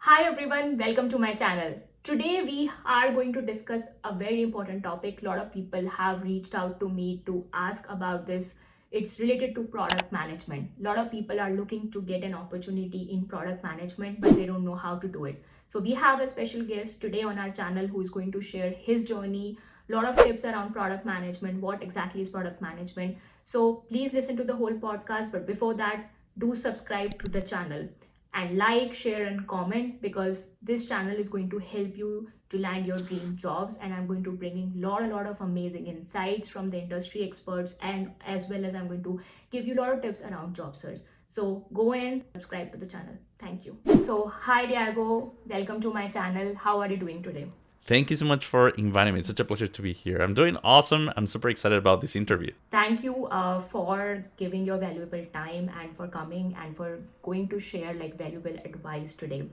Hi everyone, welcome to my channel. Today we are going to discuss a very important topic. A lot of people have reached out to me to ask about this. It's related to product management. A lot of people are looking to get an opportunity in product management, but they don't know how to do it. So we have a special guest today on our channel who is going to share his journey, a lot of tips around product management, what exactly is product management. So please listen to the whole podcast, but before that, do subscribe to the channel and like, share, and comment because this channel is going to help you to land your dream jobs. And I'm going to bring in a lot of amazing insights from the industry experts, and as well as I'm going to give you a lot of tips around job search. So go and subscribe to the channel. Thank you. So hi Diego, welcome to my channel. How are you doing today? Thank you so much for inviting me. It's such a pleasure to be here. I'm doing awesome. I'm super excited about this interview. Thank you for giving your valuable time and for coming and for going to share like valuable advice today.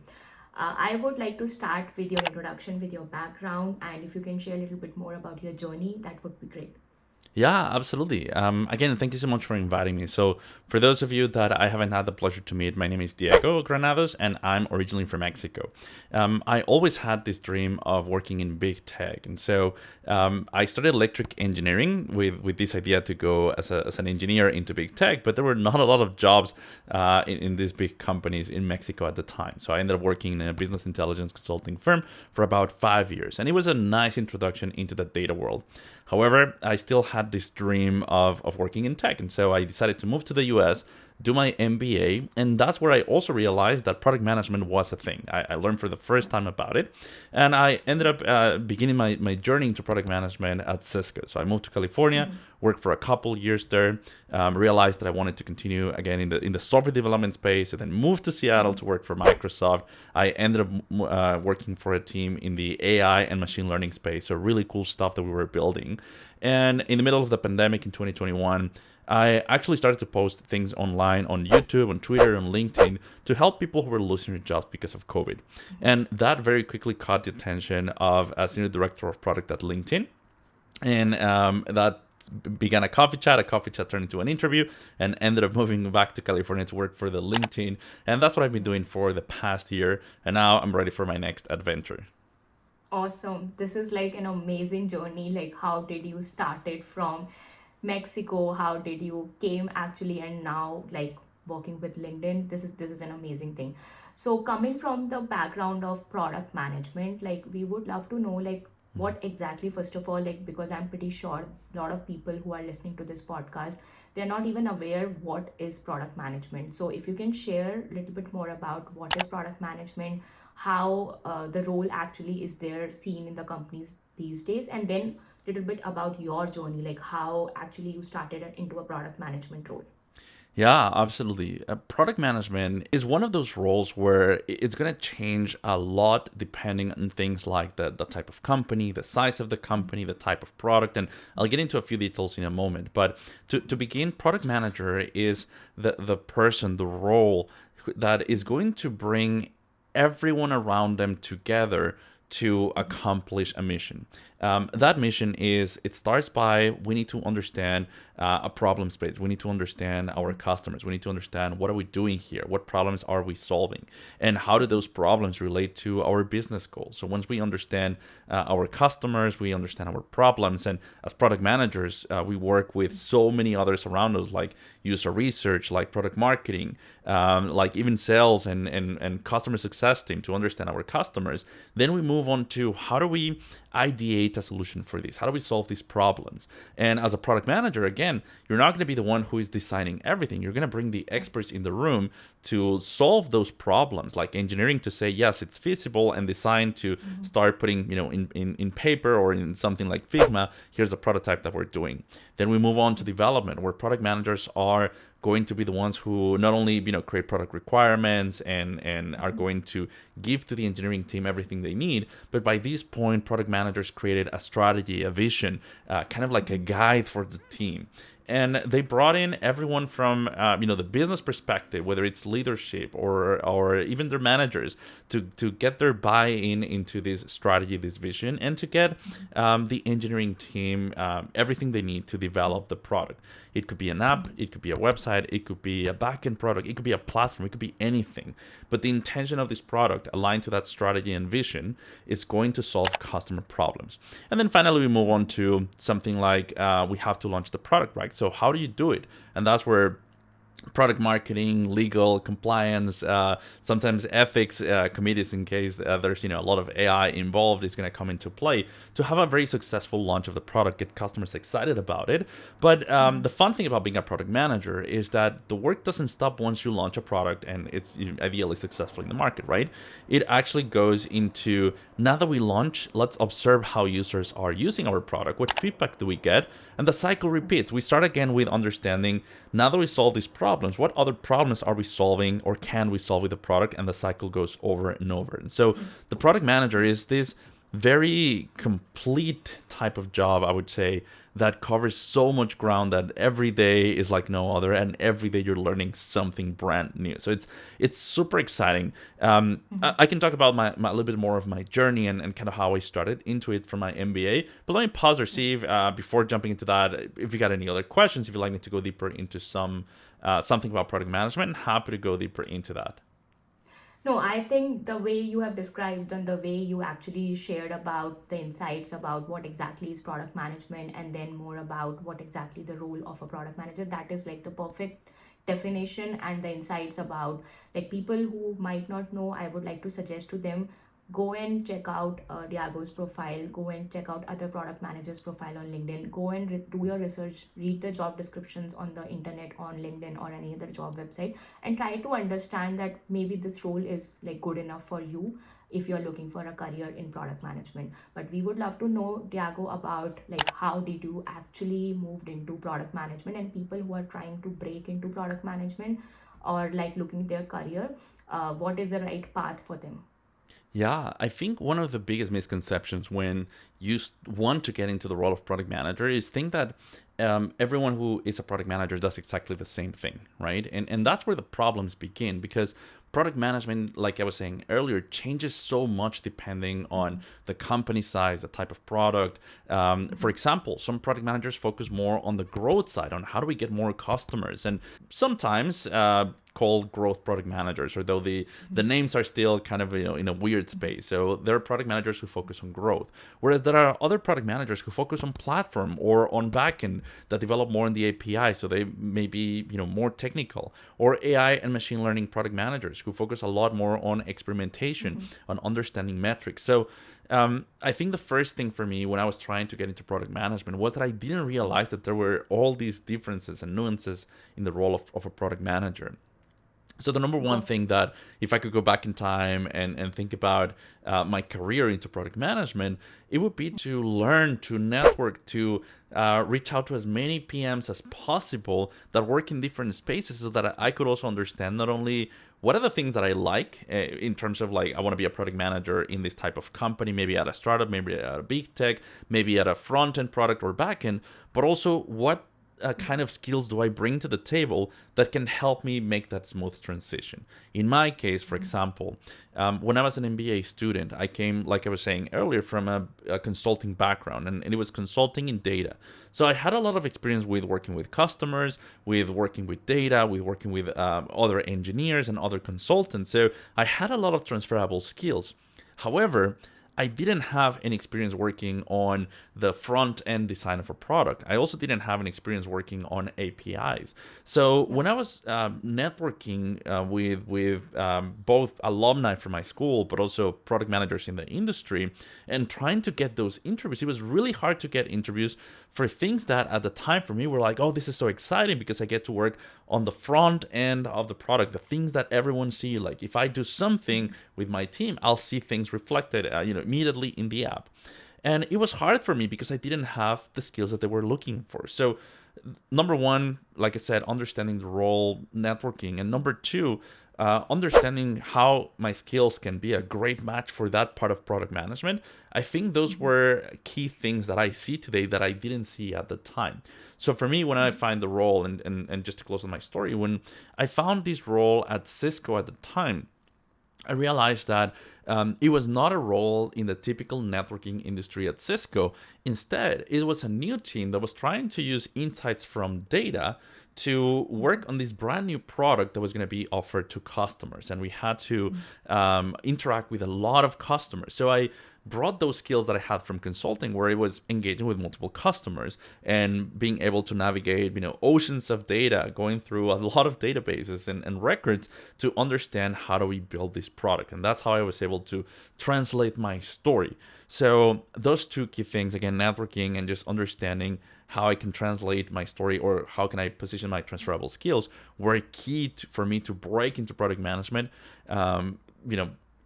I would like to start with your introduction, with your background, and if you can share a little bit more about your journey, that would be great. Yeah, absolutely. Again, thank you so much for inviting me. So, for those of you that I haven't had the pleasure to meet, my name is Diego Granados, and I'm originally from Mexico. I always had this dream of working in big tech, and so I studied electric engineering with this idea to go as an engineer into big tech. But there were not a lot of jobs in these big companies in Mexico at the time. So I ended up working in a business intelligence consulting firm for about 5 years, and it was a nice introduction into the data world. However, I still had this dream of working in tech. And so I decided to move to the US, do my MBA. And that's where I also realized that product management was a thing. I learned for the first time about it. And I ended up beginning my journey into product management at Cisco. So I moved to California, worked for a couple years there, realized that I wanted to continue again in the software development space, and then moved to Seattle to work for Microsoft. I ended up working for a team in the AI and machine learning space. So really cool stuff that we were building. And in the middle of the pandemic in 2021, I actually started to post things online on YouTube, on Twitter, on LinkedIn to help people who were losing their jobs because of COVID. And that very quickly caught the attention of a senior director of product at LinkedIn. And that began a coffee chat. A coffee chat turned into an interview and ended up moving back to California to work for the LinkedIn. And that's what I've been doing for the past year. And now I'm ready for my next adventure. Awesome. This is like an amazing journey. Like how did you started from Mexico? How did you came actually and now like working with LinkedIn? This is an amazing thing. So coming from the background of product management, like we would love to know like what exactly first of all, like because I'm pretty sure a lot of people who are listening to this podcast, they're not even aware what is product management. So if you can share a little bit more about what is product management, how the role actually is there seen in the companies these days, and then a little bit about your journey, like how actually you started into a product management role. Yeah, absolutely. Product management is one of those roles where it's going to change a lot depending on things like the type of company, the size of the company, the type of product. And I'll get into a few details in a moment. But to begin, product manager is the person, the role that is going to bring everyone around them together to accomplish a mission. That mission is, it starts by, we need to understand a problem space. We need to understand our customers. We need to understand what are we doing here? What problems are we solving? And how do those problems relate to our business goals? So once we understand our customers, we understand our problems. And as product managers, we work with so many others around us, like user research, like product marketing, like even sales and customer success team to understand our customers. Then we move on to how do we ideate a solution for this? How do we solve these problems? And as a product manager, again, you're not going to be the one who is designing everything. You're going to bring the experts in the room to solve those problems, like engineering to say, yes, it's feasible, and design to start putting, in paper or in something like Figma, here's a prototype that we're doing. Then we move on to development, where product managers are going to be the ones who not only create product requirements and are going to give to the engineering team everything they need, but by this point product managers created a strategy, a vision, kind of like a guide for the team. And they brought in everyone from the business perspective, whether it's leadership or even their managers, to get their buy-in into this strategy, this vision, and to get the engineering team everything they need to develop the product. It could be an app, it could be a website, it could be a backend product, it could be a platform, it could be anything. But the intention of this product, aligned to that strategy and vision, is going to solve customer problems. And then finally, we move on to something like we have to launch the product, right? So how do you do it? And that's where product marketing, legal, compliance, sometimes ethics committees, in case there's a lot of AI involved, is going to come into play to have a very successful launch of the product, get customers excited about it. But the fun thing about being a product manager is that the work doesn't stop once you launch a product and it's ideally successful in the market, right? It actually goes into, now that we launch, let's observe how users are using our product, what feedback do we get, and the cycle repeats. We start again with understanding, now that we solve these problems, what other problems are we solving or can we solve with the product, and the cycle goes over and over. And so the product manager is this very complete type of job, I would say, that covers so much ground that every day is like no other, and every day you're learning something brand new. So it's super exciting. I can talk about my a little bit more of my journey and kind of how I started into it from my MBA. But let me pause or see if, before jumping into that, if you got any other questions, if you'd like me to go deeper into something about product management, I'm happy to go deeper into that. No, I think the way you have described and the way you actually shared about the insights about what exactly is product management, and then more about what exactly the role of a product manager, that is like the perfect definition. And the insights about like people who might not know, I would like to suggest to them, go and check out Diago's profile, go and check out other product managers' profile on LinkedIn, go and do your research, read the job descriptions on the internet, on LinkedIn or any other job website, and try to understand that maybe this role is like good enough for you if you're looking for a career in product management. But we would love to know, Diago, about like how did you actually moved into product management, and people who are trying to break into product management or like looking their career, what is the right path for them? Yeah, I think one of the biggest misconceptions when you want to get into the role of product manager is think that everyone who is a product manager does exactly the same thing, right? And that's where the problems begin, because product management, like I was saying earlier, changes so much depending on the company size, the type of product. For example, some product managers focus more on the growth side, on how do we get more customers, and sometimes called growth product managers, although the names are still kind of in a weird space. So there are product managers who focus on growth, whereas there are other product managers who focus on platform or on backend, that develop more in the API, so they may be more technical, or AI and machine learning product managers who focus a lot more on experimentation, on understanding metrics. So I think the first thing for me when I was trying to get into product management was that I didn't realize that there were all these differences and nuances in the role of a product manager. So the number one thing that, if I could go back in time and think about my career into product management, it would be to learn, to network, to reach out to as many PMs as possible that work in different spaces, so that I could also understand not only what are the things that I like in terms of like, I want to be a product manager in this type of company, maybe at a startup, maybe at a big tech, maybe at a front-end product or back-end, but also what kind of skills do I bring to the table that can help me make that smooth transition. In my case, for example, when I was an MBA student, I came, like I was saying earlier, from a consulting background, and it was consulting in data. So I had a lot of experience with working with customers, with working with data, with working with other engineers and other consultants. So I had a lot of transferable skills. However, I didn't have any experience working on the front end design of a product. I also didn't have an experience working on APIs. So when I was networking with both alumni from my school, but also product managers in the industry, and trying to get those interviews, it was really hard to get interviews for things that at the time for me were like, oh, this is so exciting because I get to work on the front end of the product, the things that everyone see. Like if I do something with my team, I'll see things reflected, immediately in the app. And it was hard for me because I didn't have the skills that they were looking for. So number one, like I said, understanding the role, networking. And number two, understanding how my skills can be a great match for that part of product management. I think those were key things that I see today that I didn't see at the time. So for me, when I find the role, and just to close on my story, when I found this role at Cisco at the time, I realized that it was not a role in the typical networking industry at Cisco. Instead, it was a new team that was trying to use insights from data to work on this brand new product that was going to be offered to customers. And we had to interact with a lot of customers. So I brought those skills that I had from consulting, where I was engaging with multiple customers and being able to navigate, oceans of data, going through a lot of databases and records to understand how do we build this product. And that's how I was able to translate my story. So those two key things, again, networking and just understanding how I can translate my story, or how can I position my transferable skills, were key for me to break into product management.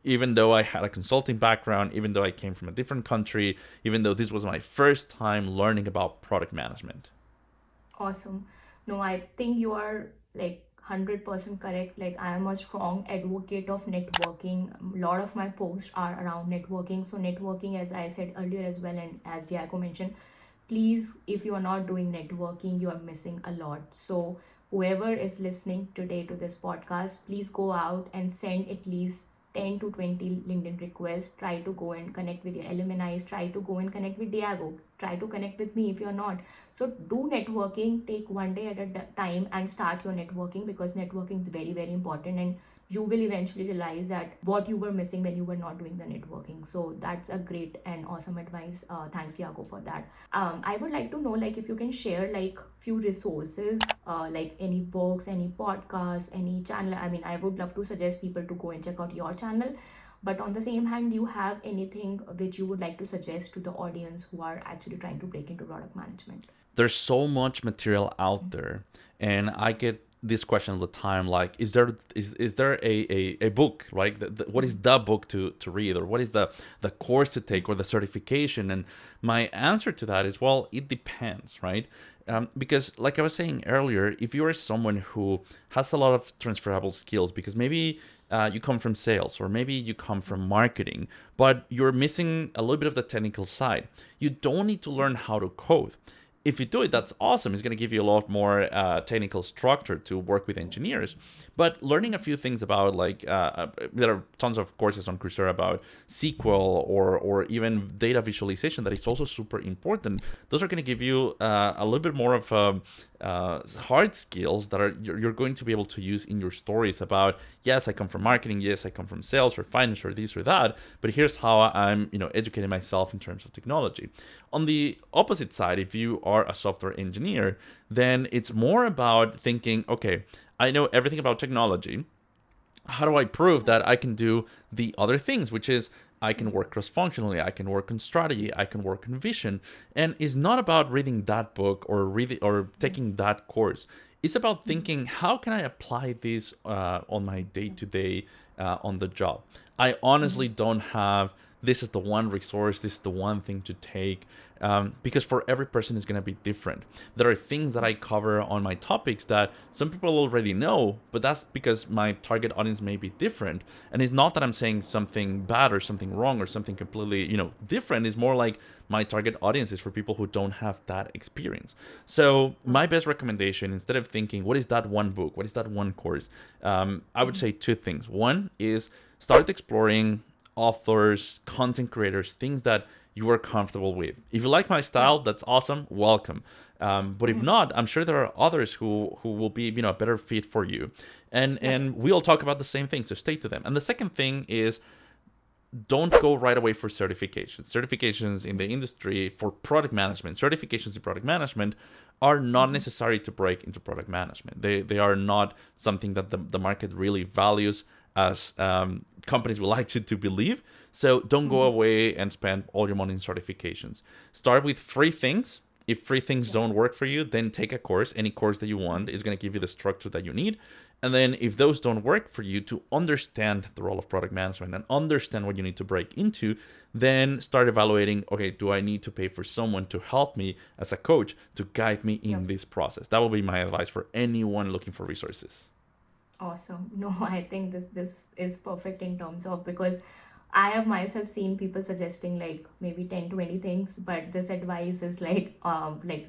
Even though I had a consulting background, even though I came from a different country, even though this was my first time learning about product management. Awesome. No, I think you are like 100% correct. Like, I am a strong advocate of networking. A lot of my posts are around networking. So networking, as I said earlier as well, and as Diego mentioned, please, if you are not doing networking, you are missing a lot. So whoever is listening today to this podcast, please go out and send at least 10 to 20 LinkedIn requests. Try to go and connect with your alumni. Try to go and connect with Diego. Try to connect with me if you're not. So do networking. Take one day at a time and start your networking, because networking is very, very important. And you will eventually realize that what you were missing when you were not doing the networking. So that's a great and awesome advice. Thanks, Diego, for that. I would like to know, like, if you can share like few resources, like any books, any podcasts, any channel. I mean, I would love to suggest people to go and check out your channel. But on the same hand, do you have anything which you would like to suggest to the audience who are actually trying to break into product management? There's so much material out there, and I get this question all the time, like, is there a book, right? What is the book to read, or what is the course to take, or the certification? And my answer to that is, well, it depends, right? Because like I was saying earlier, if you are someone who has a lot of transferable skills, because maybe you come from sales, or maybe you come from marketing, but you're missing a little bit of the technical side, you don't need to learn how to code. If you do it, that's awesome. It's going to give you a lot more technical structure to work with engineers. But learning a few things about, like, there are tons of courses on Coursera about SQL, or even data visualization, that is also super important. Those are going to give you a little bit more of hard skills that you're going to be able to use in your stories about, yes, I come from marketing, yes, I come from sales or finance or this or that, but here's how I'm educating myself in terms of technology. On the opposite side, if you are a software engineer, then it's more about thinking, okay, I know everything about technology. How do I prove that I can do the other things, which is I can work cross-functionally, I can work on strategy, I can work on vision. And it's not about reading that book or taking that course. It's about thinking, how can I apply this on my day-to-day on the job? I honestly don't have, this is the one resource, this is the one thing to take, because for every person is going to be different. There are things that I cover on my topics that some people already know, but that's because my target audience may be different. And it's not that I'm saying something bad or something wrong or something completely, different. It's more like my target audience is for people who don't have that experience. So my best recommendation, instead of thinking, what is that one book? What is that one course? I would say two things. One is start exploring authors, content creators, things that you are comfortable with. If you like my style, that's awesome. Welcome. But if not, I'm sure there are others who will be a better fit for you. And we all talk about the same thing, so stay to them. And the second thing is, don't go right away for certifications. Certifications in the industry for product management, certifications in product management are not necessary to break into product management. They are not something that the market really values, as companies would like you to believe. So don't go away and spend all your money in certifications. Start with free things. If free things don't work for you, then take a course. Any course that you want is going to give you the structure that you need. And then if those don't work for you, to understand the role of product management and understand what you need to break into, then start evaluating, okay, do I need to pay for someone to help me as a coach to guide me in this process? That will be my advice for anyone looking for resources. Awesome. No, I think this is perfect in terms of, because I have myself seen people suggesting like maybe 10, 20 things, but this advice is like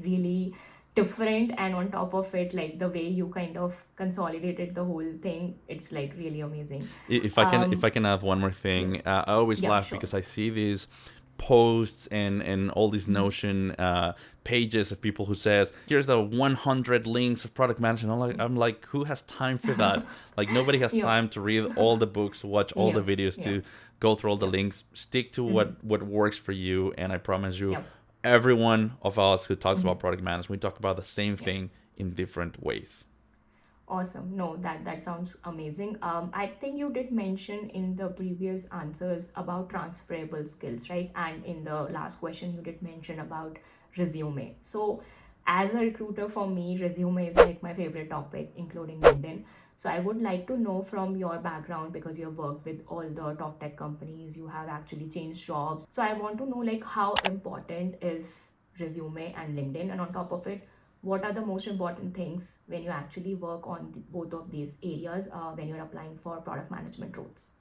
really different, and on top of it, like the way you kind of consolidated the whole thing, it's like really amazing. If I can add one more Yeah. thing, I always Yeah, laugh sure. because I see these posts and all these Mhm. Notion pages of people who says here's the 100 links of product management. I'm like, who has time for that? Like, nobody has Yeah. time to read all the books, watch all the Yeah. videos, Yeah. to go through all the Yeah. links. Stick to Mhm. what works for you, and I promise you, Yeah. every one of us who talks Mhm. about product management, we talk about the same Yeah. thing in different ways. Awesome. No, that sounds amazing. I think you did mention in the previous answers about transferable skills, right? And in the last question, you did mention about resume. So, as a recruiter, for me, resume is like my favorite topic, including LinkedIn. So, I would like to know from your background, because you have worked with all the top tech companies, you have actually changed jobs. So, I want to know like how important is resume and LinkedIn, and on top of it, what are the most important things when you actually work on both of these areas when you're applying for product management roles?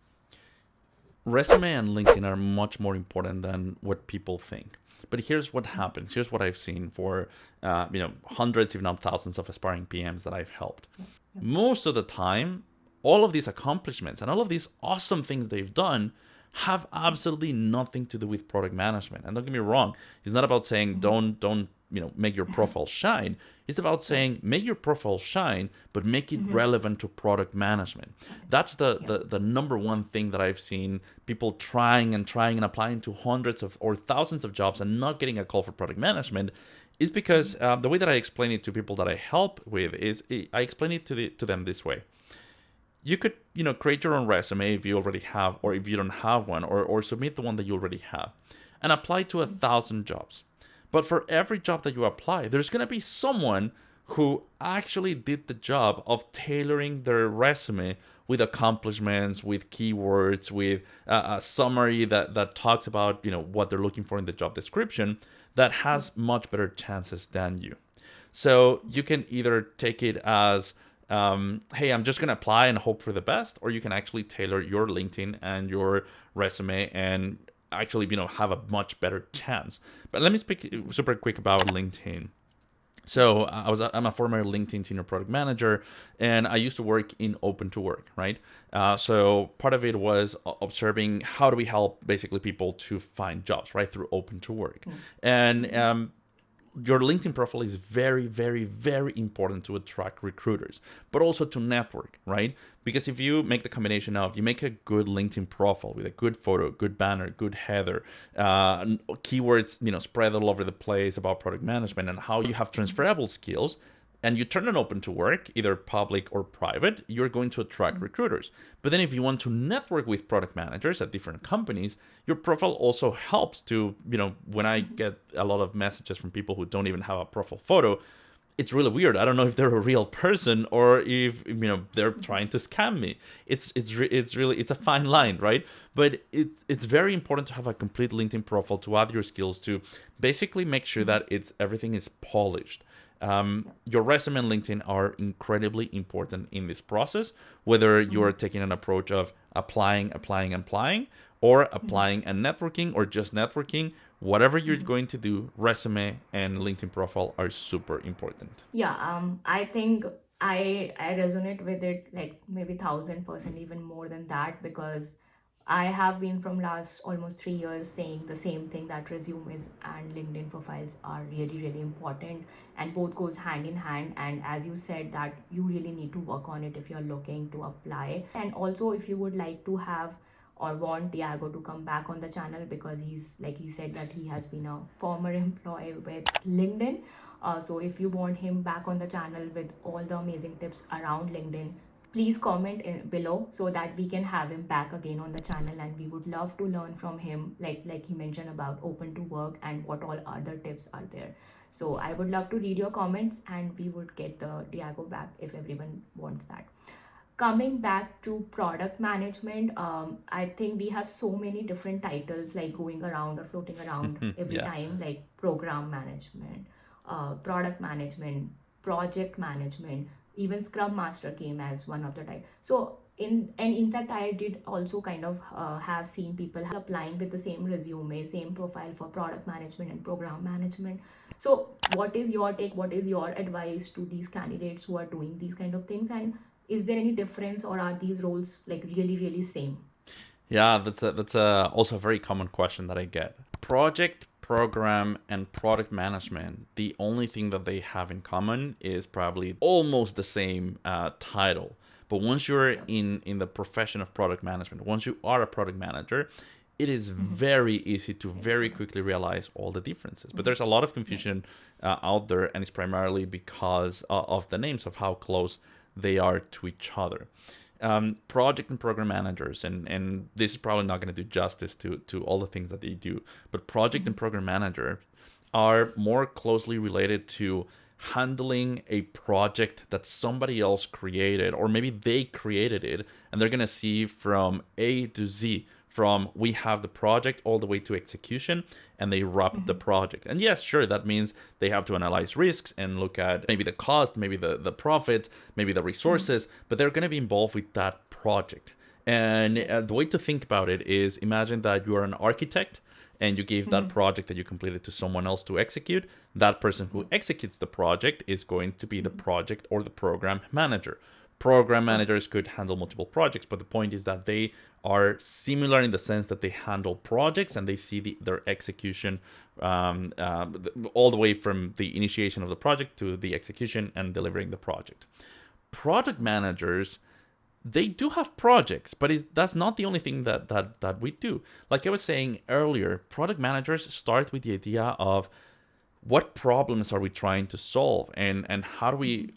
Resume and LinkedIn are much more important than what people think. But here's what happens. Here's what I've seen for hundreds, if not thousands, of aspiring PMs that I've helped. Yeah, yeah. Most of the time, all of these accomplishments and all of these awesome things they've done have absolutely nothing to do with product management. And don't get me wrong, it's not about saying Mhm. don't make your profile shine. It's about Yeah. saying make your profile shine, but make it Mhm. relevant to product management. That's Yeah. the number one thing that I've seen people trying and trying and applying to hundreds of or thousands of jobs and not getting a call for product management, is because the way that I explain it to people that I help with is I explain it to them this way. You could create your own resume if you already have, or if you don't have one, or submit the one that you already have and apply to 1,000 jobs. But for every job that you apply, there's going to be someone who actually did the job of tailoring their resume with accomplishments, with keywords, with a summary that talks about what they're looking for in the job description, that Yeah. has much better chances than you. So you can either take it as, hey, I'm just going to apply and hope for the best, or you can actually tailor your LinkedIn and your resume and actually, have a much better chance. But let me speak super quick about LinkedIn. So I'm a former LinkedIn senior product manager, and I used to work in Open to Work, right? So part of it was observing how do we help basically people to find jobs, right, through Open to Work, Mm. and Mhm. your LinkedIn profile is very, very, very important to attract recruiters, but also to network, right? Because if you make the combination of you make a good LinkedIn profile with a good photo, good banner, good header, keywords, spread all over the place about product management and how you have transferable skills, and you turn it open to work, either public or private, you're going to attract recruiters. But then if you want to network with product managers at different companies, your profile also helps to, when I get a lot of messages from people who don't even have a profile photo, it's really weird. I don't know if they're a real person or if they're trying to scam me. It's a fine line, right? But it's very important to have a complete LinkedIn profile to add your skills, to basically make sure Mhm. that everything is polished. Yeah. Your resume and LinkedIn are incredibly important in this process, whether you're Mhm. taking an approach of applying, or Mhm. applying and networking, or just networking. Whatever you're Mhm. going to do, resume and LinkedIn profile are super important. Yeah, I think I resonate with it like maybe 1,000%, even more than that, because I have been from last almost 3 years saying the same thing, that resumes and LinkedIn profiles are really really important, and both goes hand in hand. And as you said, that you really need to work on it if you're looking to apply, and also if you would like to have or want Diago to come back on the channel, because he's like he said that he has been a former employee with LinkedIn. So if you want him back on the channel with all the amazing tips around LinkedIn, please comment below so that we can have him back again on the channel, and we would love to learn from him, like he mentioned about open to work and what all other tips are there. So I would love to read your comments, and we would get the Diago back if everyone wants that. Coming back to product management, I think we have so many different titles like going around or floating around every Yeah. time, like program management, product management, project management. Even Scrum Master came as one of the type. So in fact, I did also kind of have seen people applying with the same resume, same profile for product management and program management. So what is your take? What is your advice to these candidates who are doing these kind of things? And is there any difference, or are these roles like really really same? Yeah, that's also a very common question that I get. Project, program, and product management. The only thing that they have in common is probably almost the same title. But once you're Yeah. in the profession of product management, once you are a product manager, it is Mhm. very easy to Very very common. quickly realize all the differences. But Mhm. there's a lot of Yeah. confusion out there, and it's primarily because of the names of how close they are to each other. Project and program managers, and this is probably not going to do justice to all the things that they do, but project Mhm. and program manager are more closely related to handling a project that somebody else created, or maybe they created it, and they're going to see from A to Z, from we have the project all the way to execution, and they wrap up the Mhm. project. And yes, sure, that means they have to analyze risks and look at maybe the cost, maybe the profit, maybe the Mhm. resources, but they're going to be involved with that project. And Yeah. the way to think about it is, imagine that you are an architect and you gave that Mhm. project that you completed to someone else to execute. That person Yeah. who executes the project is going to be the Mhm. project or the program manager. Program Okay. managers could handle multiple projects, but the point is that they are similar in the sense that they handle projects and they see their execution all the way from the initiation of the project to the execution and delivering the project. Product managers, they do have projects, but that's not the only thing that we do. Like I was saying earlier, product managers start with the idea of what problems are we trying to solve, and how do we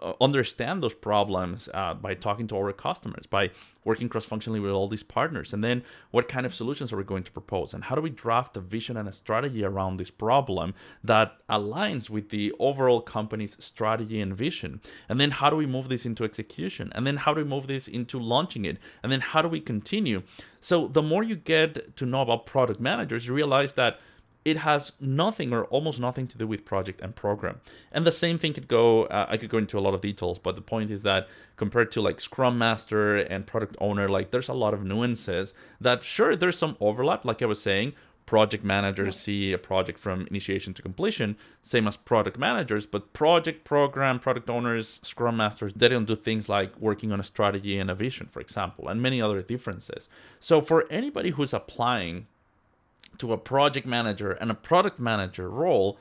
Mhm. understand those problems by talking to our customers, by working cross-functionally with all these partners, and then what kind of solutions are we going to propose, and how do we draft a vision and a strategy around this problem that aligns with the overall company's strategy and vision, and then how do we move this into execution, and then how do we move this into launching it, and then how do we continue. So the more you get to know about product managers, you realize that it has nothing or almost nothing to do with project and program. And the same thing could go, I could go into a lot of details, but the point is that compared to like Scrum Master and product owner, like there's a lot of nuances that, sure, there's some overlap. Like I was saying, project Yeah. managers see a project from initiation to completion, same as product managers, but project, program, product owners, Scrum Masters, they don't do things like working on a strategy and a vision, for example, and many other differences. So for anybody who's applying to a project manager and a product manager role,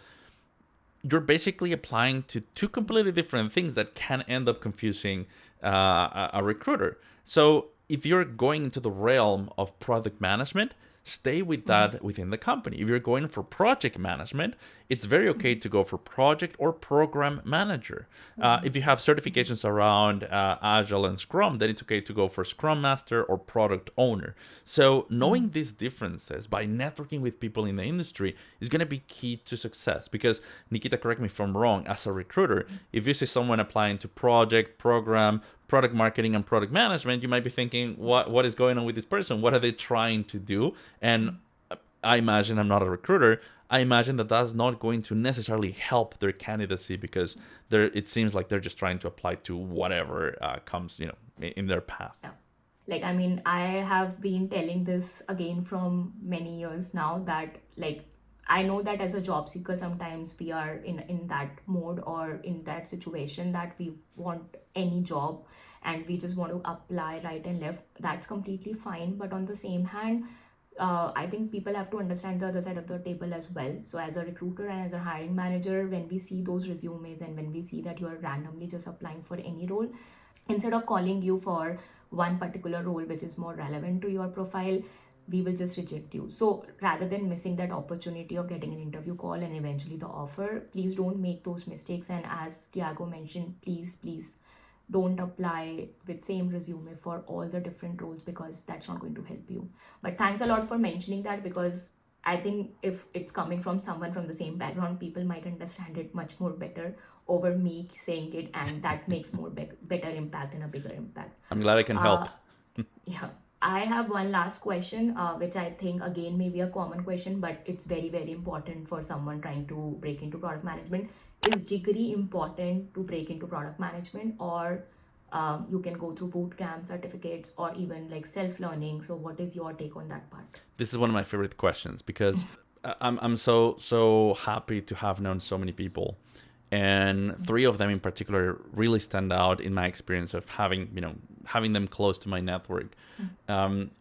you're basically applying to two completely different things that can end up confusing a recruiter. So if you're going into the realm of product management, stay with Mhm. that within the company. If you're going for project management, it's very okay to go for project or program manager. If you Manager. have certifications around Agile and Scrum, then it's okay to go for Scrum Master or product owner. So knowing Mhm. these differences by networking with people in the industry is going to be key to success. Because Nikita, correct me if I'm wrong, as a recruiter, if you see someone applying to project, program, product marketing, and product management, you might be thinking, what is going on with this person? What are they trying to do? And I imagine, I'm not a recruiter, I imagine that that's not going to necessarily help their candidacy, because it seems like they're just trying to apply to whatever comes, in their path. Yeah. Like, I mean, I have been telling this again from many years now that, like, I know that as a job seeker, sometimes we are in that mode or in that situation that we want any job and we just want to apply right and left. That's completely fine. But on the same hand, I think people have to understand the other side of the table as well. So, as a recruiter and as a hiring manager, when we see those resumes and when we see that you are randomly just applying for any role, instead of calling you for one particular role which is more relevant to your profile, we will just reject you. So rather than missing that opportunity of getting an interview call and eventually the offer, please don't make those mistakes. And as Tiago mentioned, please don't apply with same resume for all the different roles, because that's not going to help you. But thanks a lot for mentioning that, because I think if it's coming from someone from the same background, people might understand it much more better over me saying it, and that makes more better impact and a bigger impact. I'm glad I can help. uh, yeah. I have one last question, which I think again may be a common question, but it's very, very important for someone trying to break into product management. Is degree important to break into product management, or you can go through boot camp certificates or even like self learning? So, what is your take on that part? This is one of my favorite questions because I'm so happy to have known so many people, and three of them in particular really stand out in my experience of having them close to my network. Um,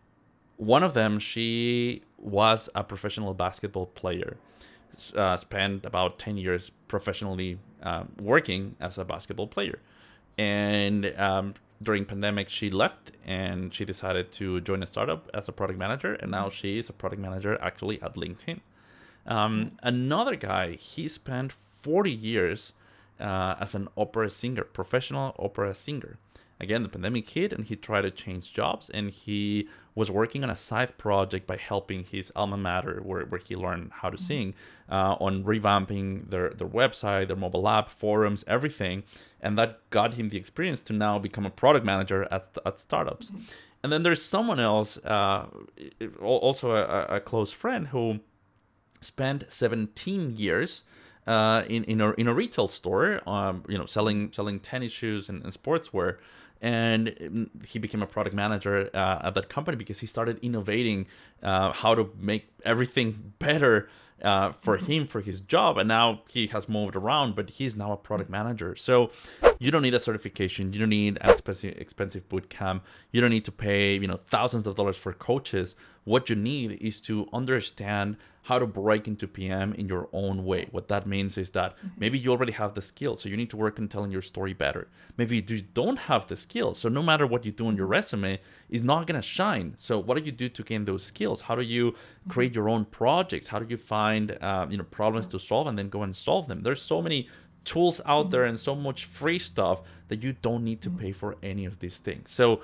One of them, she was a professional basketball player, spent about 10 years professionally working as a basketball player. And during pandemic, she left and she decided to join a startup as a product manager. And now she is a product manager actually at LinkedIn. Another guy, he spent 40 years as an opera singer, professional opera singer. Again, the pandemic hit and he tried to change jobs, and he was working on a side project by helping his alma mater, where he learned how to sing, on revamping their website, their mobile app, forums, everything. And that got him the experience to now become a product manager at startups. And then there's someone else, also a close friend, who spent 17 years in a retail store, selling tennis shoes and sportswear, and he became a product manager at that company because he started innovating how to make everything better for him, for his job. And now he has moved around, but he's now a product manager. So you don't need a certification, you don't need an expensive boot camp, you don't need to pay thousands of dollars for coaches. What you need is to understand how to break into PM in your own way. What that means is that maybe you already have the skills, so you need to work on telling your story better. Maybe you don't have the skills, so no matter what you do on your resume is not gonna shine. So what do you do to gain those skills? How do you create your own projects? How do you find problems to solve and then go and solve them? There's so many tools out there and so much free stuff that you don't need to pay for any of these things. So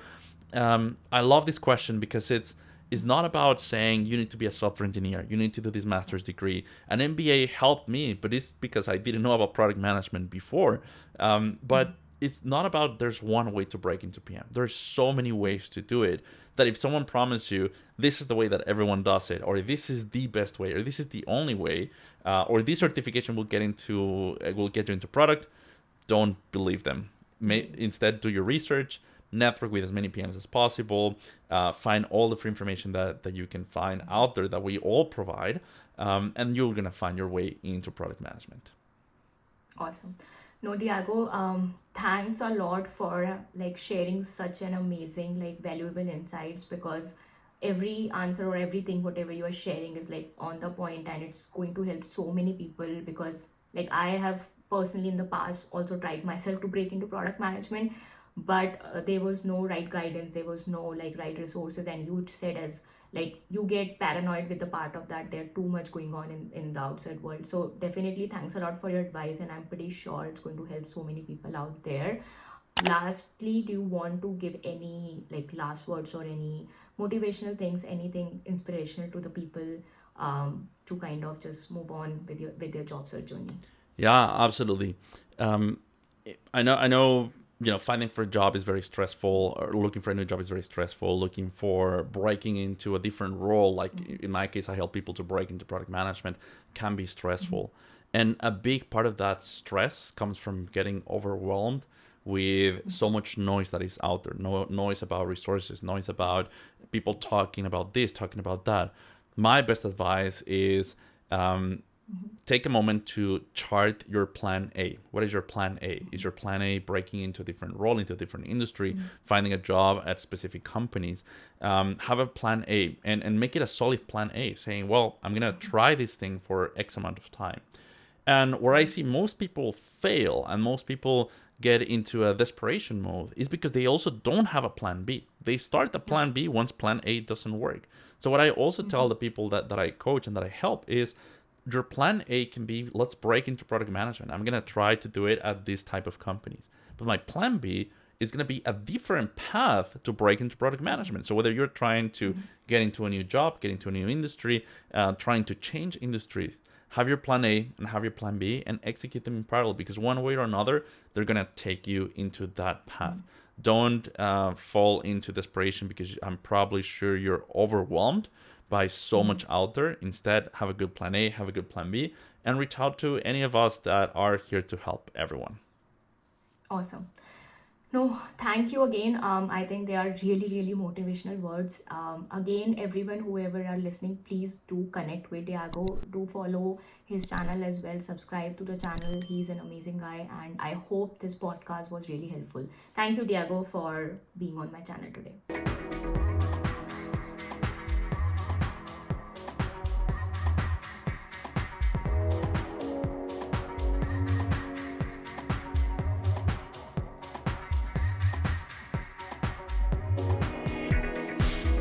I love this question because it's not about saying you need to be a software engineer, you need to do this master's degree. An MBA helped me, but it's because I didn't know about product management before. But it's not about there's one way to break into PM. There's so many ways to do it that if someone promises you this is the way that everyone does it, or this is the best way, or this is the only way, or this certification will get you into product, don't believe them. Instead, do your research, network with as many PMs as possible, find all the free information that you can find out there that we all provide, and you're going to find your way into product management. Awesome. No, Diego, thanks a lot for like sharing such an amazing, like valuable insights, because every answer or everything, whatever you are sharing is like on the point and it's going to help so many people. Because like I have personally in the past also tried myself to break into product management, but there was no right guidance, there was no like right resources, and you said as like you get paranoid with the part of that there too much going on in the outside world. So definitely thanks a lot for your advice, and I'm pretty sure it's going to help so many people out there. Lastly, do you want to give any like last words or any motivational things, anything inspirational to the people, to kind of just move on with their job search journey? Yeah, absolutely. Um, I know, finding for a job is very stressful, or looking for a new job is very stressful. Looking for breaking into a different role, like in my case, I help people to break into product management, can be stressful. And a big part of that stress comes from getting overwhelmed with so much noise that is out there. Noise about resources, noise about people talking about this, talking about that. My best advice is take a moment to chart your plan A. What is your plan A? Is your plan A breaking into a different role, into a different industry, finding a job at specific companies? Have a plan A and make it a solid plan A, saying, well, I'm going to try this thing for X amount of time. And where I see most people fail and most people get into a desperation mode is because they also don't have a plan B. They start the plan B once plan A doesn't work. So what I also tell the people that I coach and that I help is your plan A can be, let's break into product management. I'm going to try to do it at this type of companies. But my plan B is going to be a different path to break into product management. So whether you're trying to get into a new job, get into a new industry, trying to change industry, have your plan A and have your plan B and execute them in parallel, because one way or another, they're going to take you into that path. Don't fall into desperation, because I'm probably sure you're overwhelmed by so much out there. Instead, have a good plan A, have a good plan B, and reach out to any of us that are here to help everyone. Awesome. No, thank you again. I think they are really, really motivational words. Again, everyone, whoever are listening, please do connect with Diago. Do follow his channel as well. Subscribe to the channel. He's an amazing guy, and I hope this podcast was really helpful. Thank you, Diago, for being on my channel today.